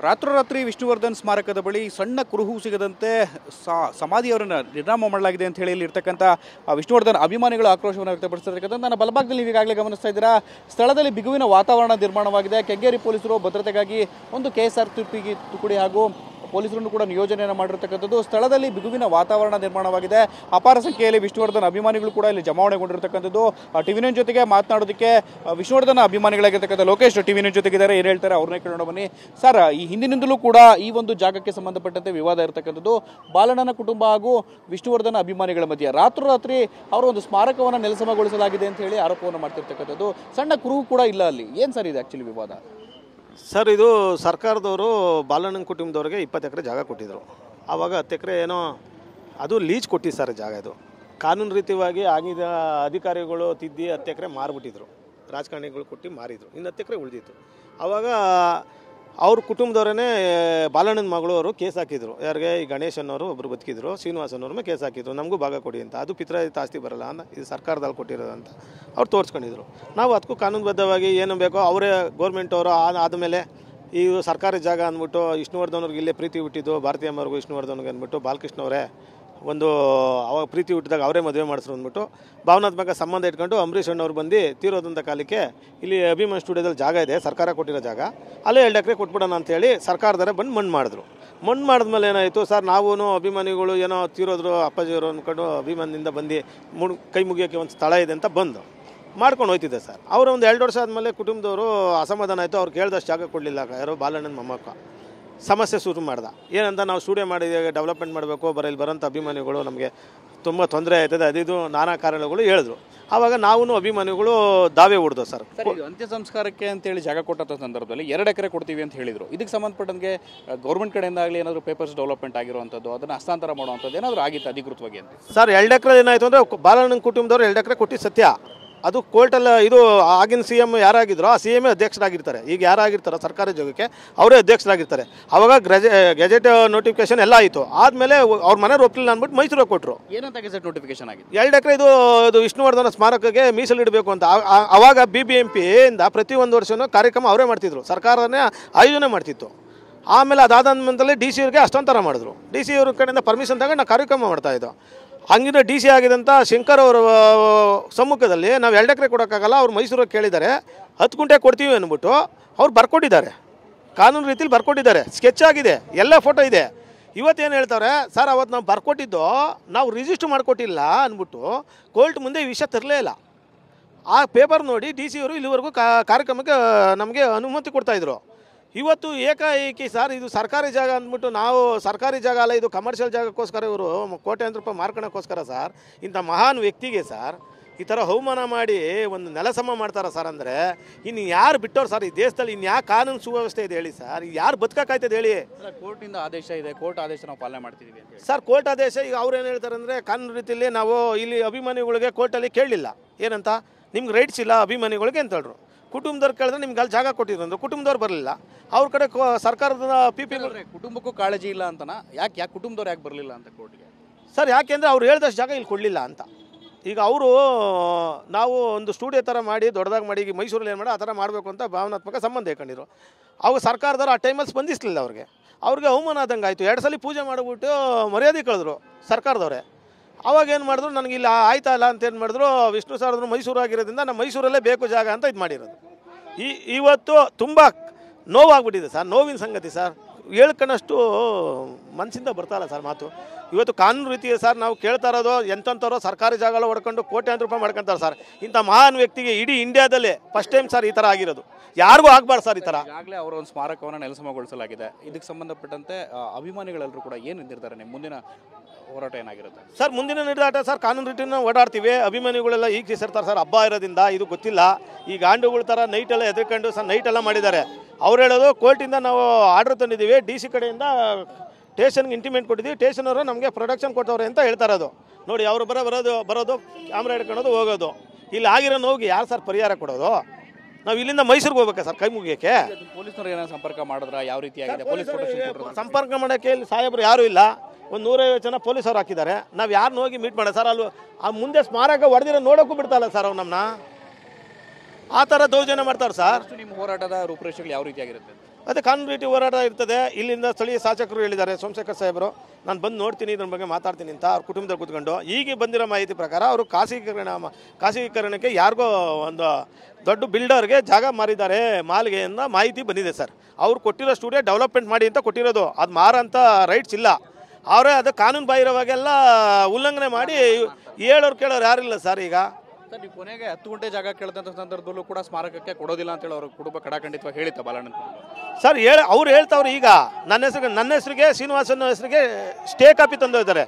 ರಾತ್ರೋರಾತ್ರಿ ವಿಷ್ಣುವರ್ಧನ್ ಸ್ಮಾರಕದ ಬಳಿ ಸಣ್ಣ ಕುರುಹು ಸಿಗದಂತೆ ಸಮಾಧಿಯವರನ್ನು ನಿರ್ನಾಮ ಮಾಡಲಾಗಿದೆ ಅಂತ ಹೇಳಿ ಇಲ್ಲಿ ಇರ್ತಕ್ಕಂಥ ವಿಷ್ಣುವರ್ಧನ್ ಅಭಿಮಾನಿಗಳು ಆಕ್ರೋಶವನ್ನು ವ್ಯಕ್ತಪಡಿಸಿರ್ತಕ್ಕಂಥ ನನ್ನ ಬಲಭಾಗದಲ್ಲಿ ನೀವು ಈಗಾಗಲೇ ಗಮನಿಸ್ತಾ ಇದ್ದೀರಾ. ಸ್ಥಳದಲ್ಲಿ ಬಿಗುವಿನ ವಾತಾವರಣ ನಿರ್ಮಾಣವಾಗಿದೆ. ಕೆಂಗೇರಿ ಪೊಲೀಸರು ಭದ್ರತೆಗಾಗಿ ಒಂದು KSRTP ತುಕಡಿ ಹಾಗೂ ಪೊಲೀಸರನ್ನು ಕೂಡ ನಿಯೋಜನೆಯನ್ನು ಮಾಡಿರ್ತಕ್ಕಂಥದ್ದು. ಸ್ಥಳದಲ್ಲಿ ಬಿಗುವಿನ ವಾತಾವರಣ ನಿರ್ಮಾಣವಾಗಿದೆ. ಅಪಾರ ಸಂಖ್ಯೆಯಲ್ಲಿ ವಿಷ್ಣುವರ್ಧನ್ ಅಭಿಮಾನಿಗಳು ಕೂಡ ಇಲ್ಲಿ ಜಮಾವಣೆಗೊಂಡಿರ್ತಕ್ಕಂಥದ್ದು. TV9 ಜೊತೆಗೆ ಮಾತನಾಡೋದಕ್ಕೆ ವಿಷ್ಣುವರ್ಧನ್ ಅಭಿಮಾನಿಗಳಾಗಿರ್ತಕ್ಕಂಥ ಲೋಕೇಶ್ TV9 ಜೊತೆಗಿದ್ದಾರೆ. ಏನು ಹೇಳ್ತಾರೆ ಅವ್ರನ್ನೇ ಕೇಳೋಣ ಬನ್ನಿ. ಸರ್, ಈ ಹಿಂದಿನಿಂದಲೂ ಕೂಡ ಈ ಒಂದು ಜಾಗಕ್ಕೆ ಸಂಬಂಧಪಟ್ಟಂತೆ ವಿವಾದ ಇರತಕ್ಕಂಥದ್ದು. ಬಾಲಣ್ಣನ ಕುಟುಂಬ ಹಾಗೂ ವಿಷ್ಣುವರ್ಧನ್ ಅಭಿಮಾನಿಗಳ ಮಧ್ಯೆ ರಾತ್ರೋರಾತ್ರಿ ಅವರ ಒಂದು ಸ್ಮಾರಕವನ್ನು ನೆಲಸಮಗೊಳಿಸಲಾಗಿದೆ ಅಂತ ಹೇಳಿ ಆರೋಪವನ್ನು ಮಾಡ್ತಿರ್ತಕ್ಕಂಥದ್ದು. ಸಣ್ಣ ಕುರುಹು ಕೂಡ ಇಲ್ಲ ಅಲ್ಲಿ. ಏನು ಸರ್ ಇದು ಆ್ಯಕ್ಚುಲಿ ವಿವಾದ? ಸರ್, ಇದು ಸರ್ಕಾರದವರು ಬಾಲಣ್ಣನ ಕುಟುಂಬದವ್ರಿಗೆ 20 ಎಕರೆ ಜಾಗ ಕೊಟ್ಟಿದ್ದರು. ಆವಾಗ 10 ಎಕರೆ ಏನೋ ಅದು ಲೀಜ್ ಕೊಟ್ಟಿದ್ದು ಸರ್. ಜಾಗ ಇದು ಕಾನೂನು ರೀತಿಯಾಗಿ ಆಗಿದ್ದ ಅಧಿಕಾರಿಗಳು ತಿದ್ದಿ 10 ಎಕರೆ ಮಾರಿಬಿಟ್ಟಿದ್ರು. ರಾಜಕಾರಣಿಗಳು ಕೊಟ್ಟು ಮಾರಿದ್ರು. ಇನ್ನು 10 ಎಕರೆ ಉಳಿದಿತ್ತು. ಆವಾಗ ಅವ್ರ ಕುಟುಂಬದವರೇ ಬಾಲಣ್ಣನ ಮಗಳು ಅವರು ಕೇಸ್ ಹಾಕಿದ್ರು. ಯಾರಿಗೆ? ಈ ಗಣೇಶ್ ಅನ್ನೋರು ಒಬ್ಬರು ಬದುಕಿದ್ರು, ಶ್ರೀನಿವಾಸನವ್ರ ಮೇಲೆ ಕೇಸ್ ಹಾಕಿದ್ರು. ನಮಗೂ ಭಾಗ ಕೊಡಿ ಅಂತ. ಅದು ಪಿತ್ರಾಜಿತ ಆಸ್ತಿ ಬರಲ್ಲ, ಇದು ಸರ್ಕಾರದಲ್ಲಿ ಕೊಟ್ಟಿರೋದು ಅಂತ ಅವ್ರು ತೋರಿಸ್ಕೊಂಡಿದ್ರು. ನಾವು ಅದಕ್ಕೂ ಕಾನೂನುಬದ್ಧವಾಗಿ ಏನು ಬೇಕೋ ಅವರೇ ಗೌರ್ಮೆಂಟ್ ಅವರು ಆದಮೇಲೆ ಈ ಸರ್ಕಾರಿ ಜಾಗ ಅಂದ್ಬಿಟ್ಟು ವಿಷ್ಣುವರ್ಧನ್ಗೆ ಇಲ್ಲೇ ಪ್ರೀತಿ ಹುಟ್ಟಿದ್ದು. ಭಾರತೀಯ ಅಮ್ಮವ್ರಿಗೂ ವಿಷ್ಣುವರ್ಧನ್ಗೆ ಅಂದ್ಬಿಟ್ಟು ಬಾಲಕೃಷ್ಣ ಅವರೇ ಒಂದು ಅವಾಗ ಪ್ರೀತಿ ಹುಟ್ಟಿದಾಗ ಅವರೇ ಮದುವೆ ಮಾಡಿಸ್ರು ಅಂದ್ಬಿಟ್ಟು ಭಾವನಾತ್ಮಕ ಸಂಬಂಧ ಇಟ್ಕೊಂಡು ಅಂಬರೀಷ್ ಅಣ್ಣವ್ರು ಬಂದು ತೀರೋದಂಥ ಕಾಲಕ್ಕೆ ಇಲ್ಲಿ ಅಭಿಮಾನ್ ಸ್ಟುಡಿಯೋದಲ್ಲಿ ಜಾಗ ಇದೆ, ಸರ್ಕಾರ ಕೊಟ್ಟಿರೋ ಜಾಗ, ಅಲ್ಲೇ 2 ಎಕರೆ ಕೊಟ್ಬಿಡೋಣ ಅಂತೇಳಿ ಸರ್ಕಾರದವರೇ ಬಂದು ಮಣ್ಣು ಮಾಡಿದ್ರು. ಮಣ್ಣು ಮಾಡಿದ್ಮೇಲೆ ಏನಾಯಿತು ಸರ್, ನಾವೂ ಅಭಿಮಾನಿಗಳು ಏನೋ ತೀರೋದ್ರು ಅಪ್ಪಾಜಿಯವರು ಅಂದ್ಕೊಂಡು ಅಭಿಮಾನದಿಂದ ಬಂದು ಕೈ ಮುಗಿಯೋಕ್ಕೆ ಒಂದು ಸ್ಥಳ ಇದೆ ಅಂತ ಬಂದು ಮಾಡ್ಕೊಂಡು ಹೋಯ್ತಿದ್ದೆ ಸರ್. ಅವರು ಒಂದು 2 ವರ್ಷ ಆದಮೇಲೆ ಕುಟುಂಬದವರು ಅಸಮಾಧಾನ ಆಯಿತು. ಅವ್ರು ಕೇಳಿದಷ್ಟು ಜಾಗ ಕೊಡಲಿಲ್ಲ. ಯಾರೋ ಬಾಲಣ್ಣನ ಮೊಮ್ಮಕ್ಕ ಸಮಸ್ಯೆ ಶುರು ಮಾಡ್ದೆ. ಏನಂತ ನಾವು ಸ್ಟುಡಿಯೋ ಮಾಡಿದಾಗ ಡೆವಲಪ್ಮೆಂಟ್ ಮಾಡಬೇಕು, ಇಲ್ಲಿ ಬರೋಂಥ ಅಭಿಮಾನಿಗಳು ನಮಗೆ ತುಂಬ ತೊಂದರೆ ಆಯ್ತದೆ, ಅದಿದು ನಾನಾ ಕಾರಣಗಳು ಹೇಳಿದ್ರು. ಆವಾಗ ನಾವು ಅಭಿಮಾನಿಗಳು ದಾವೆ ಹೊಡೆದು ಸರ್ ಅಂತ್ಯ ಸಂಸ್ಕಾರಕ್ಕೆ ಅಂತೇಳಿ ಜಾಗ ಕೊಟ್ಟಂಥ ಸಂದರ್ಭದಲ್ಲಿ 2 ಎಕರೆ ಕೊಡ್ತೀವಿ ಅಂತ ಹೇಳಿದರು. ಇದಕ್ಕೆ ಸಂಬಂಧಪಟ್ಟಂಗೆ ಗೌರ್ಮೆಂಟ್ ಕಡೆಯಿಂದ ಆಗಲಿ ಏನಾದರೂ ಪೇಪರ್ಸ್ ಡೆವಲಪ್ಮೆಂಟ್ ಆಗಿರುವಂಥದ್ದು, ಅದನ್ನು ಹಸ್ತಾಂತರ ಮಾಡುವಂಥದ್ದು ಏನಾದರೂ ಆಗಿತ್ತು ಅಧಿಕೃತವಾಗಿ ಅಂತ? ಸರ್, 2 ಎಕರೆ ಏನಾಯಿತು ಅಂದರೆ ಬಾಲಣ್ಣನ ಕುಟುಂಬದವ್ರು 2 ಎಕರೆ ಕೊಟ್ಟು ಸತ್ಯ. ಅದು ಕೋರ್ಟಲ್ಲಿ ಇದು ಆಗಿನ CM ಯಾರಾಗಿದ್ರೋ ಆ CM ಅಧ್ಯಕ್ಷರಾಗಿರ್ತಾರೆ. ಈಗ ಯಾರಾಗಿರ್ತಾರೋ ಸರ್ಕಾರಿ ಜಾಗಕ್ಕೆ ಅವರೇ ಅಧ್ಯಕ್ಷರಾಗಿರ್ತಾರೆ. ಆವಾಗ ಗೆಜೆಟ್ ನೋಟಿಫಿಕೇಶನ್ ಎಲ್ಲ ಆಯಿತು. ಆದಮೇಲೆ ಅವ್ರ ಮನೆಯವ್ರು ಒಪ್ಪಲಿಲ್ಲ ಅಂದ್ಬಿಟ್ಟು ಮೈಸೂರಿಗೆ ಕೊಟ್ಟರು. ಏನಂತ ಗೆಜೆಟ್ ನೋಟಿಫಿಕೇಶನ್ ಆಗಿದೆ? 2 ಎಕರೆ ಇದು ವಿಷ್ಣುವರ್ಧನ ಸ್ಮಾರಕಕ್ಕೆ ಮೀಸಲಿಡಬೇಕು ಅಂತ. ಆವಾಗ BBMP ಇಂದ ಪ್ರತಿ 1 ವರ್ಷವೂ ಕಾರ್ಯಕ್ರಮ ಅವರೇ ಮಾಡ್ತಿದ್ರು, ಸರ್ಕಾರನೇ ಆಯೋಜನೆ ಮಾಡ್ತಿತ್ತು. ಆಮೇಲೆ ಅದಾದ ನಂತರದಲ್ಲಿ DC ಅವ್ರಿಗೆ ಹಸ್ತಾಂತರ ಮಾಡಿದ್ರು. DC ಅವ್ರ ಕಡೆಯಿಂದ ಪರ್ಮಿಷನ್ ತಗೊಂಡು ನಾವು ಕಾರ್ಯಕ್ರಮ ಮಾಡ್ತಾಯಿದ್ದೋ. ಹಂಗಿನ DC ಆಗಿದಂಥ ಶಂಕರ್ ಅವರ ಸಮ್ಮುಖದಲ್ಲಿ ನಾವು 2 ಎಕರೆ ಕೊಡೋಕ್ಕಾಗಲ್ಲ, ಅವ್ರು ಮೈಸೂರಿಗೆ ಕೇಳಿದ್ದಾರೆ, 10 ಗುಂಟೆ ಕೊಡ್ತೀವಿ ಅಂದ್ಬಿಟ್ಟು ಅವ್ರು ಬರ್ಕೊಟ್ಟಿದ್ದಾರೆ. ಕಾನೂನು ರೀತಿಲಿ ಬರ್ಕೊಟ್ಟಿದ್ದಾರೆ, ಸ್ಕೆಚ್ ಆಗಿದೆ, ಎಲ್ಲ ಫೋಟೋ ಇದೆ. ಇವತ್ತೇನು ಹೇಳ್ತಾರೆ ಸರ್, ಅವತ್ತು ನಾವು ಬರ್ಕೊಟ್ಟಿದ್ದು ನಾವು ರಿಜಿಸ್ಟ್ರ್ ಮಾಡಿಕೊಟ್ಟಿಲ್ಲ ಅಂದ್ಬಿಟ್ಟು ಕೋರ್ಟ್ ಮುಂದೆ ಈ ವಿಷಯ ತರಲೇ ಇಲ್ಲ. ಆ ಪೇಪರ್ ನೋಡಿ DC ಅವರು ಇಲ್ಲಿವರೆಗೂ ಕಾರ್ಯಕ್ರಮಕ್ಕೆ ನಮಗೆ ಅನುಮತಿ ಕೊಡ್ತಾಯಿದ್ರು. ಇವತ್ತು ಏಕಾಏಕಿ ಸರ್, ಇದು ಸರ್ಕಾರಿ ಜಾಗ ಅಂದ್ಬಿಟ್ಟು ನಾವು ಸರ್ಕಾರಿ ಜಾಗ ಅಲ್ಲ, ಇದು ಕಮರ್ಷಿಯಲ್ ಜಾಗಕ್ಕೋಸ್ಕರ ಇವರು ಕೋಟ್ಯಾಂತರ ರೂಪಾಯಿ ಮಾರ್ಕೊಳ್ಳೋಕ್ಕೋಸ್ಕರ ಸರ್, ಇಂಥ ಮಹಾನ್ ವ್ಯಕ್ತಿಗೆ ಸರ್ ಈ ಥರ ಅವಮಾನ ಮಾಡಿ ಒಂದು ನೆಲಸಮ ಮಾಡ್ತಾರೆ ಸರ್. ಅಂದರೆ ಇನ್ನು ಯಾರು ಬಿಟ್ಟವ್ರು ಸರ್ ಈ ದೇಶದಲ್ಲಿ? ಇನ್ನು ಯಾಕೆ ಕಾನೂನು ಸುವ್ಯವಸ್ಥೆ ಇದೆ ಹೇಳಿ ಸರ್? ಯಾರು ಬದುಕಾಯ್ತದೆ ಹೇಳಿ? ಕೋರ್ಟಿಂದ ಆದೇಶ ಇದೆ, ಕೋರ್ಟ್ ಆದೇಶ ನಾವು ಪಾಲನೆ ಮಾಡ್ತಿದ್ದೀವಿ ಅಂತ ಸರ್. ಕೋರ್ಟ್ ಆದೇಶ ಈಗ ಅವ್ರು ಏನು ಹೇಳ್ತಾರೆ ಅಂದರೆ, ಕಾನೂನು ರೀತಿಯಲ್ಲಿ ನಾವು ಇಲ್ಲಿ ಅಭಿಮಾನಿಗಳಿಗೆ ಕೋರ್ಟಲ್ಲಿ ಕೇಳಲಿಲ್ಲ. ಏನಂತ? ನಿಮ್ಗೆ ರೈಟ್ಸ್ ಇಲ್ಲ ಅಭಿಮಾನಿಗಳಿಗೆ ಅಂತ ಹೇಳ್ರು. ಕುಟುಂಬದವ್ರು ಕೇಳಿದ್ರೆ ನಿಮ್ಗೆ ಅಲ್ಲಿ ಜಾಗ ಕೊಟ್ಟಿದ್ರು ಅಂದ್ರೆ ಕುಟುಂಬದವ್ರು ಬರಲಿಲ್ಲ. ಅವ್ರ ಕಡೆ ಸರ್ಕಾರದ PP ಕುಟುಂಬಕ್ಕೂ ಕಾಳಜಿ ಇಲ್ಲ ಅಂತನ. ಯಾಕೆ ಕುಟುಂಬದವ್ರು ಯಾಕೆ ಬರಲಿಲ್ಲ ಅಂತ ಕೋರ್ಟ್ಗೆ? ಸರ್, ಯಾಕೆಂದರೆ ಅವ್ರು ಹೇಳಿದಷ್ಟು ಜಾಗ ಇಲ್ಲಿ ಕೊಡಲಿಲ್ಲ ಅಂತ. ಈಗ ಅವರು ನಾವು ಒಂದು ಸ್ಟುಡಿಯೋ ಥರ ಮಾಡಿ ದೊಡ್ಡದಾಗಿ ಮಾಡಿ ಈಗ ಮೈಸೂರಲ್ಲಿ ಏನು ಮಾಡಿ ಆ ಥರ ಮಾಡಬೇಕು ಅಂತ ಭಾವನಾತ್ಮಕ ಸಂಬಂಧ ಇಟ್ಕೊಂಡಿರು. ಅವಾಗ ಸರ್ಕಾರದವ್ರು ಆ ಟೈಮಲ್ಲಿ ಸ್ಪಂದಿಸಲಿಲ್ಲ. ಅವ್ರಿಗೆ ಅವಮಾನ ಆದಂಗೆ ಆಯಿತು. 2 ಸಲ ಪೂಜೆ ಮಾಡಿಬಿಟ್ಟು ಮರ್ಯಾದೆ ಕಳೆದ್ರು ಸರ್ಕಾರದವರೇ. ಅವಾಗ ಏನು ಮಾಡಿದ್ರು, ನನಗಿಲ್ಲ ಆಯ್ತಾ ಇಲ್ಲ ಅಂತ ಏನು ಮಾಡಿದ್ರು, ವಿಷ್ಣು ಸಾರದ್ರು ಮೈಸೂರು ಆಗಿರೋದ್ರಿಂದ ನಮ್ಮ ಮೈಸೂರಲ್ಲೇ ಬೇಕು ಜಾಗ ಅಂತ ಇದು ಮಾಡಿರೋದು. ಇವತ್ತು ತುಂಬ ನೋವಾಗ್ಬಿಟ್ಟಿದೆ ಸರ್. ನೋವಿನ ಸಂಗತಿ ಸರ್, ಹೇಳ್ಕಣಷ್ಟು ಮನಸ್ಸಿಂದ ಬರ್ತಾಯಿಲ್ಲ ಸರ್ ಮಾತು. ಇವತ್ತು ಕಾನೂನು ರೀತಿ ಸರ್ ನಾವು ಕೇಳ್ತಾ ಇರೋದು, ಎಂಥವ್ರೋ ಸರ್ಕಾರಿ ಜಾಗ ಹೊಡ್ಕೊಂಡು ಕೋಟ್ಯಾಂತರ ರೂಪಾಯಿ ಮಾಡ್ಕೊತಾರೆ ಸರ್. ಇಂಥ ಮಹಾನ್ ವ್ಯಕ್ತಿಗೆ ಇಡೀ ಇಂಡಿಯಾದಲ್ಲೇ ಫಸ್ಟ್ ಟೈಮ್ ಸರ್ ಈ ಥರ ಆಗಿರೋದು. ಯಾರಿಗೂ ಆಗಬಾರ್ದು ಸರ್ ಈ ಥರ. ಈಗಾಗಲೇ ಅವರ ಒಂದು ಸ್ಮಾರಕವನ್ನು ನೆಲಸಮಗೊಳಿಸಲಾಗಿದೆ. ಇದಕ್ಕೆ ಸಂಬಂಧಪಟ್ಟಂತೆ ಅಭಿಮಾನಿಗಳೆಲ್ಲರೂ ಕೂಡ ಏನು ನಿರ್ಧಾರ, ಮುಂದಿನ ಹೋರಾಟ ಏನಾಗಿರುತ್ತೆ ಸರ್? ಮುಂದಿನ ನಿರ್ಧಾರ ಸರ್ ಕಾನೂನು ರೀತಿನ ಓಡಾಡ್ತೀವಿ. ಅಭಿಮಾನಿಗಳೆಲ್ಲ ಈಗ ಸೇರ್ತಾರೆ ಸರ್. ಹಬ್ಬ ಇರೋದ್ರಿಂದ ಇದು ಗೊತ್ತಿಲ್ಲ. ಈ ಗಾಂಡುಗಳ ಥರ ನೈಟೆಲ್ಲ ಎದುರ್ಕೊಂಡು ಸರ್ ನೈಟೆಲ್ಲ ಮಾಡಿದ್ದಾರೆ. ಅವ್ರು ಹೇಳೋದು ಕೋರ್ಟಿಂದ ನಾವು ಆರ್ಡರ್ ತಂದಿದ್ದೀವಿ, DC ಕಡೆಯಿಂದ ಸ್ಟೇಷನ್ಗೆ ಇಂಟಿಮೇಟ್ ಕೊಟ್ಟಿದ್ದೀವಿ, ಸ್ಟೇಷನ್ ಅವರು ನಮಗೆ ಪ್ರೊಡಕ್ಷನ್ ಕೊಟ್ಟವ್ರೆ ಅಂತ ಹೇಳ್ತಾ ಇರೋದು. ನೋಡಿ, ಅವರು ಬರೋದು ಕ್ಯಾಮ್ರಾ ಹಿಡ್ಕೊಳ್ಳೋದು ಹೋಗೋದು. ಇಲ್ಲಿ ಆಗಿರೋ ನೋವಿಗೆ ಯಾರು ಸರ್ ಪರಿಹಾರ ಕೊಡೋದು? ನಾವು ಇಲ್ಲಿಂದ ಮೈಸೂರಿಗೆ ಹೋಗ್ಬೇಕಾ ಸರ್ ಕೈ ಮುಗಿಯೋಕ್ಕೆ? ಪೊಲೀಸರು ಏನಾದ್ರು ಸಂಪರ್ಕ ಮಾಡಿದ್ರೆ ಯಾವ ರೀತಿಯಾಗಿದೆ? ಪೊಲೀಸ್ ಸಂಪರ್ಕ ಮಾಡೋಕ್ಕೆ ಇಲ್ಲಿ ಸಾಹೇಬರು ಯಾರೂ ಇಲ್ಲ. ಒಂದು 150 ಜನ ಪೊಲೀಸರು ಹಾಕಿದ್ದಾರೆ. ನಾವು ಯಾರನ್ನ ಹೋಗಿ ಮೀಟ್ ಮಾಡೋದು ಸರ್? ಅಲ್ಲಿ ಆ ಮುಂದೆ ಸ್ಮಾರಕ ಹೊಡೆದಿರೋ ನೋಡೋಕ್ಕೂ ಬಿಡ್ತಾಯಿಲ್ಲ ಸರ್ ಅವ್ರು ನಮ್ಮನ್ನ. ಆ ಥರ ದೌರ್ಜನ್ಯ ಮಾಡ್ತಾರೆ ಸರ್. ನಿಮ್ಮ ಹೋರಾಟದ ರೂಪುರೇಷೆಗಳು ಯಾವ ರೀತಿಯಾಗಿರುತ್ತೆ? ಅದೇ ಕಾನೂನು ರೀತಿ ಹೋರಾಟ ಇರ್ತದೆ. ಇಲ್ಲಿಂದ ಸ್ಥಳೀಯ ಶಾಸಕರು ಹೇಳಿದ್ದಾರೆ, ಸೋಮಶೇಖರ್ ಸಾಹೇಬರು, ನಾನು ಬಂದು ನೋಡ್ತೀನಿ, ಇದ್ರ ಬಗ್ಗೆ ಮಾತಾಡ್ತೀನಿ ಅಂತ ಅವ್ರ ಕುಟುಂಬದಲ್ಲಿ ಕೂತ್ಕೊಂಡು. ಈಗ ಬಂದಿರೋ ಮಾಹಿತಿ ಪ್ರಕಾರ ಅವರು ಖಾಸಗೀಕರಣಕ್ಕೆ ಯಾರಿಗೋ ಒಂದು ದೊಡ್ಡ ಬಿಲ್ಡರ್ಗೆ ಜಾಗ ಮಾರಿದ್ದಾರೆ ಮಾಲ್ಗೆ ಅನ್ನೋ ಮಾಹಿತಿ ಬಂದಿದೆ ಸರ್. ಅವ್ರು ಕೊಟ್ಟಿರೋ ಸ್ಟುಡಿಯೋ ಡೆವಲಪ್ಮೆಂಟ್ ಮಾಡಿ ಅಂತ ಕೊಟ್ಟಿರೋದು, ಅದು ಮಾರೋಂಥ ರೈಟ್ಸ್ ಇಲ್ಲ. ಅವರೇ ಅದು ಕಾನೂನು ಬಾಹಿರವಾಗೆಲ್ಲ ಉಲ್ಲಂಘನೆ ಮಾಡಿ ಹೇಳೋರು ಕೇಳೋರು ಯಾರಿಲ್ಲ ಸರ್. ಈಗ ಸರ್, ನೀವು ಕೊನೆಗೆ 10 ಗಂಟೆ ಜಾಗ ಕೇಳಿದಂಥ ಸಂದರ್ಭದಲ್ಲೂ ಕೂಡ ಸ್ಮಾರಕಕ್ಕೆ ಕೊಡೋದಿಲ್ಲ ಅಂತೇಳಿ ಅವ್ರ ಕುಟುಂಬ ಕಡಾಖಂಡಿತವಾಗಿ ಹೇಳಿತ್ತ ಬಾಲಣ್ಣನ ಸರ್. ಅವ್ರು ಹೇಳ್ತಾವ್ರು ಈಗ ನನ್ನ ಹೆಸರಿಗೆ ಶ್ರೀನಿವಾಸನ ಹೆಸರಿಗೆ ಸ್ಟೇ ಕಾಪಿ ತಂದು ಇದ್ದಾರೆ,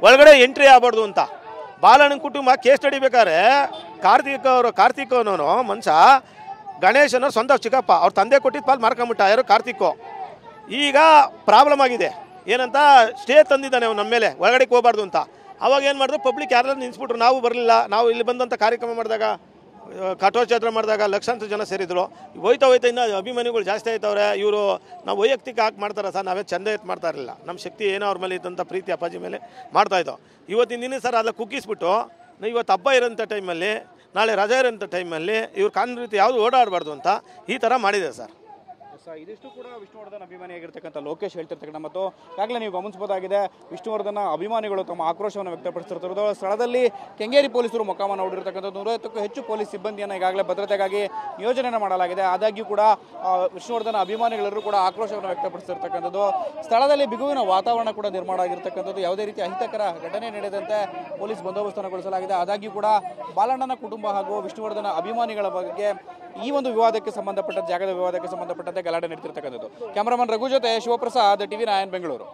ಒಳಗಡೆ ಎಂಟ್ರಿ ಆಗಬಾರ್ದು ಅಂತ. ಬಾಲಣ್ಣನ ಕುಟುಂಬ ಕೇಸ್ ನಡಿಬೇಕಾದ್ರೆ ಕಾರ್ತಿಕ್ ಅನ್ನೋನು ಮನುಷ್ಯ ಗಣೇಶನ ಸ್ವಂತ ಚಿಕ್ಕಪ್ಪ, ಅವ್ರ ತಂದೆ ಕೊಟ್ಟಿದ್ದ ಪಾಲ್ ಮಾರ್ಕೊಂಬಿಟ್ಟ ಯಾರು ಕಾರ್ತಿಕ್ಕು. ಈಗ ಪ್ರಾಬ್ಲಮ್ ಆಗಿದೆ ಏನಂತ ಸ್ಟೇ ತಂದಿದ್ದಾನೆ ಅವ್ನು ನಮ್ಮ ಮೇಲೆ, ಒಳಗಡೆಗೆ ಹೋಗಬಾರ್ದು ಅಂತ. ಅವಾಗ ಏನು ಮಾಡಿದ್ರು, ಪಬ್ಲಿಕ್ ಯಾರೆಲ್ಲ ನಿಲ್ಲಿಸ್ಬಿಟ್ರು. ನಾವು ಬರಲಿಲ್ಲ. ನಾವು ಇಲ್ಲಿ ಬಂದಂಥ ಕಾರ್ಯಕ್ರಮ ಮಾಡಿದಾಗ, ಕಟೋತ್ಸವ ಮಾಡಿದಾಗ ಲಕ್ಷಾಂತರ ಜನ ಸೇರಿದ್ರು. ಹೋಯ್ತಾ ಇನ್ನು ಅಭಿಮಾನಿಗಳು ಜಾಸ್ತಿ ಆಯ್ತವ್ರೆ. ಇವರು ನಾವು ವೈಯಕ್ತಿಕ ಹಾಕಿ ಮಾಡ್ತಾರೆ ಸರ್, ನಾವೇ ಚಂದ ಎತ್ತು ಮಾಡ್ತಾ ಇರಲಿಲ್ಲ. ನಮ್ಮ ಶಕ್ತಿ ಏನೋ ಅವ್ರ ಮೇಲೆ ಇದ್ದಂಥ ಪ್ರೀತಿ ಅಪ್ಪಾಜಿ ಮೇಲೆ ಮಾಡ್ತಾಯಿದ್ದೋ. ಇವತ್ತಿನ ದಿನ ಸರ್ ಅದೆಲ್ಲ ಕುಗ್ಗಿಸ್ಬಿಟ್ಟು, ಇವತ್ತು ಹಬ್ಬ ಇರೋಂಥ ಟೈಮಲ್ಲಿ, ನಾಳೆ ರಜೆ ಇರೋಂಥ ಟೈಮಲ್ಲಿ ಇವ್ರು ಕಾನೂನು ರೀತಿ ಯಾವುದು ಓಡಾಡಬಾರ್ದು ಅಂತ ಈ ಥರ ಮಾಡಿದೆ ಸರ್. ಇದಿಷ್ಟು ಕೂಡ ವಿಷ್ಣುವರ್ಧನ್ ಅಭಿಮಾನಿಯಾಗಿರ್ತಕ್ಕಂಥ ಲೋಕೇಶ್ ಹೇಳ್ತಿರ್ತಕ್ಕಂಥ ಮತ್ತು ಈಗಾಗಲೇ ನೀವು ಗಮನಿಸಬಹುದಾಗಿದೆ, ವಿಷ್ಣುವರ್ಧನ್ ಅಭಿಮಾನಿಗಳು ತಮ್ಮ ಆಕ್ರೋಶವನ್ನು ವ್ಯಕ್ತಪಡಿಸ್ತಿರ್ತಿರೋದು. ಸ್ಥಳದಲ್ಲಿ ಕೆಂಗೇರಿ ಪೊಲೀಸರು ಮೊಕ್ಕಾಮ ಹೂಡಿರ್ತಕ್ಕಂಥದ್ದು 150ಕ್ಕೂ ಹೆಚ್ಚು ಪೊಲೀಸ್ ಸಿಬ್ಬಂದಿಯನ್ನು ಈಗಾಗಲೇ ಭದ್ರತೆಗಾಗಿ ನಿಯೋಜನೆ ಮಾಡಲಾಗಿದೆ. ಆದಾಗ್ಯೂ ಕೂಡ ವಿಷ್ಣುವರ್ಧನ್ ಅಭಿಮಾನಿಗಳೆಲ್ಲರೂ ಕೂಡ ಆಕ್ರೋಶವನ್ನು ವ್ಯಕ್ತಪಡಿಸ್ತಿರ್ತಕ್ಕಂಥದ್ದು. ಸ್ಥಳದಲ್ಲಿ ಬಿಗುವಿನ ವಾತಾವರಣ ಕೂಡ ನಿರ್ಮಾಣ ಆಗಿರ್ತಕ್ಕಂಥದ್ದು. ಯಾವುದೇ ರೀತಿ ಅಹಿತಕರ ಘಟನೆ ನಡೆದಂತೆ ಪೊಲೀಸ್ ಬಂದೋಬಸ್ತನ್ನು ಗೊಳಿಸಲಾಗಿದೆ. ಆದಾಗ್ಯೂ ಕೂಡ ಬಾಲಣ್ಣನ ಕುಟುಂಬ ಹಾಗೂ ವಿಷ್ಣುವರ್ಧನ ಅಭಿಮಾನಿಗಳ ಬಗ್ಗೆ ಈ ಒಂದು ವಿವಾದಕ್ಕೆ ಸಂಬಂಧಪಟ್ಟ ಜಾಗದ ವಿವಾದಕ್ಕೆ ಸಂಬಂಧಪಟ್ಟಂತೆ ಗಲಾಟೆ ನಡೆತಿರ್ತಕ್ಕಂಥದ್ದು. ಕ್ಯಾಮರಾಮನ್ ರಘು ಜೊತೆ ಶಿವಪ್ರಸಾದ್, TV9 ಬೆಂಗಳೂರು.